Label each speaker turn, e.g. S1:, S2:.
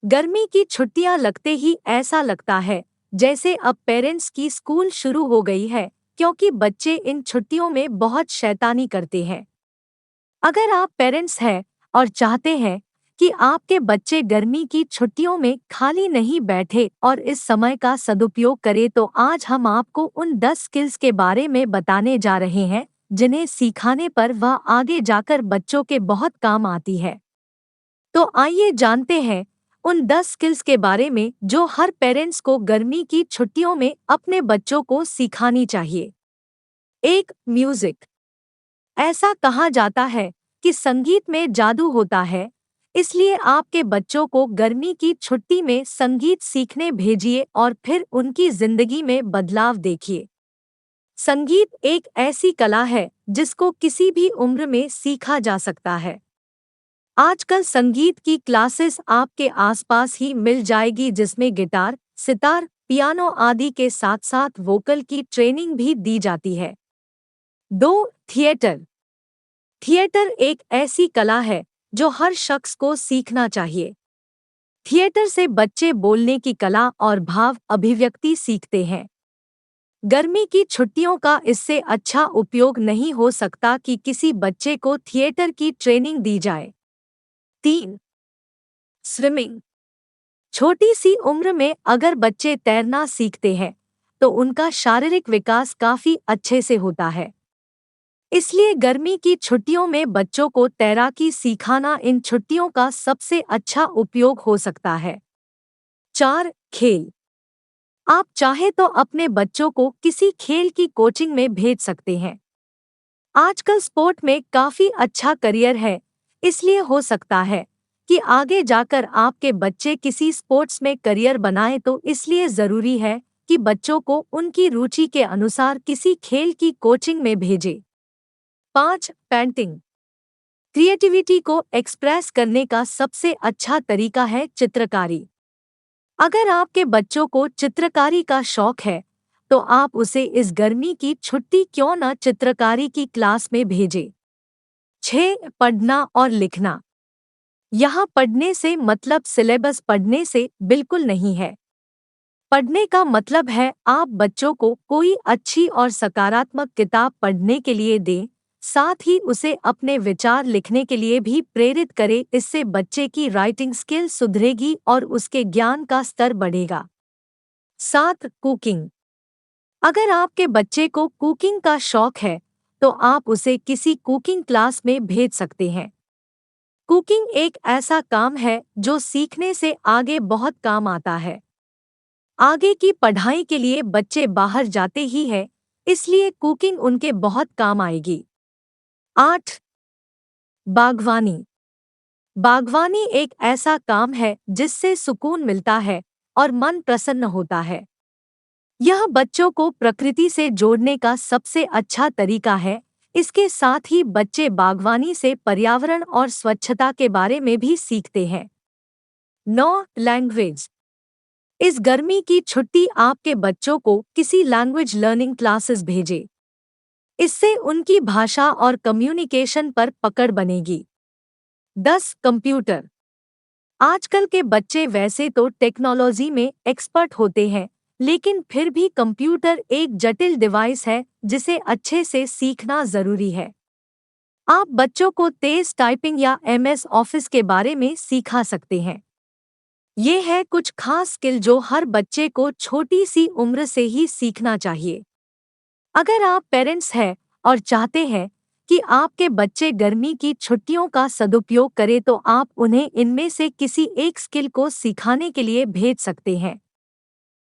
S1: गर्मी की छुट्टियां लगते ही ऐसा लगता है जैसे अब पेरेंट्स की स्कूल शुरू हो गई है, क्योंकि बच्चे इन छुट्टियों में बहुत शैतानी करते हैं। अगर आप पेरेंट्स हैं और चाहते हैं कि आपके बच्चे गर्मी की छुट्टियों में खाली नहीं बैठे और इस समय का सदुपयोग करें, तो आज हम आपको उन 10 स्किल्स के बारे में बताने जा रहे हैं जिन्हें सिखाने पर वह आगे जाकर बच्चों के बहुत काम आती है। तो आइए जानते हैं उन 10 स्किल्स के बारे में जो हर पेरेंट्स को गर्मी की छुट्टियों में अपने बच्चों को सिखानी चाहिए। एक, म्यूजिक। ऐसा कहा जाता है कि संगीत में जादू होता है, इसलिए आपके बच्चों को गर्मी की छुट्टी में संगीत सीखने भेजिए और फिर उनकी जिंदगी में बदलाव देखिए। संगीत एक ऐसी कला है जिसको किसी भी उम्र में सीखा जा सकता है। आजकल संगीत की क्लासेस आपके आसपास ही मिल जाएगी, जिसमें गिटार, सितार, पियानो आदि के साथ साथ वोकल की ट्रेनिंग भी दी जाती है। 2, थिएटर। थिएटर एक ऐसी कला है जो हर शख्स को सीखना चाहिए। थिएटर से बच्चे बोलने की कला और भाव अभिव्यक्ति सीखते हैं। गर्मी की छुट्टियों का इससे अच्छा उपयोग नहीं हो सकता कि किसी बच्चे को थिएटर की ट्रेनिंग दी जाए। 3, स्विमिंग। छोटी सी उम्र में अगर बच्चे तैरना सीखते हैं तो उनका शारीरिक विकास काफी अच्छे से होता है। इसलिए गर्मी की छुट्टियों में बच्चों को तैराकी सिखाना इन छुट्टियों का सबसे अच्छा उपयोग हो सकता है। 4, खेल। आप चाहे तो अपने बच्चों को किसी खेल की कोचिंग में भेज सकते हैं। आजकल स्पोर्ट में काफी अच्छा करियर है, इसलिए हो सकता है कि आगे जाकर आपके बच्चे किसी स्पोर्ट्स में करियर बनाएं, तो इसलिए ज़रूरी है कि बच्चों को उनकी रुचि के अनुसार किसी खेल की कोचिंग में भेजें। 5, पेंटिंग। क्रिएटिविटी को एक्सप्रेस करने का सबसे अच्छा तरीका है चित्रकारी। अगर आपके बच्चों को चित्रकारी का शौक है तो आप उसे इस गर्मी की छुट्टी क्यों न चित्रकारी की क्लास में भेजें। 6, पढ़ना और लिखना। यहाँ पढ़ने से मतलब सिलेबस पढ़ने से बिल्कुल नहीं है। पढ़ने का मतलब है आप बच्चों को कोई अच्छी और सकारात्मक किताब पढ़ने के लिए दें, साथ ही उसे अपने विचार लिखने के लिए भी प्रेरित करें। इससे बच्चे की राइटिंग स्किल सुधरेगी और उसके ज्ञान का स्तर बढ़ेगा। 7, कुकिंग। अगर आपके बच्चे को कुकिंग का शौक है तो आप उसे किसी कुकिंग क्लास में भेज सकते हैं। कुकिंग एक ऐसा काम है जो सीखने से आगे बहुत काम आता है। आगे की पढ़ाई के लिए बच्चे बाहर जाते ही हैं, इसलिए कुकिंग उनके बहुत काम आएगी। 8, बागवानी। बागवानी एक ऐसा काम है जिससे सुकून मिलता है और मन प्रसन्न होता है। यह बच्चों को प्रकृति से जोड़ने का सबसे अच्छा तरीका है। इसके साथ ही बच्चे बागवानी से पर्यावरण और स्वच्छता के बारे में भी सीखते हैं। 9, लैंग्वेज। इस गर्मी की छुट्टी आपके बच्चों को किसी लैंग्वेज लर्निंग क्लासेस भेजें। इससे उनकी भाषा और कम्युनिकेशन पर पकड़ बनेगी। 10, कंप्यूटर। आजकल के बच्चे वैसे तो टेक्नोलॉजी में एक्सपर्ट होते हैं, लेकिन फिर भी कंप्यूटर एक जटिल डिवाइस है जिसे अच्छे से सीखना जरूरी है। आप बच्चों को तेज टाइपिंग या MS ऑफिस के बारे में सिखा सकते हैं। ये है कुछ खास स्किल जो हर बच्चे को छोटी सी उम्र से ही सीखना चाहिए। अगर आप पेरेंट्स हैं और चाहते हैं कि आपके बच्चे गर्मी की छुट्टियों का सदुपयोग करें, तो आप उन्हें इनमें से किसी एक स्किल को सिखाने के लिए भेज सकते हैं।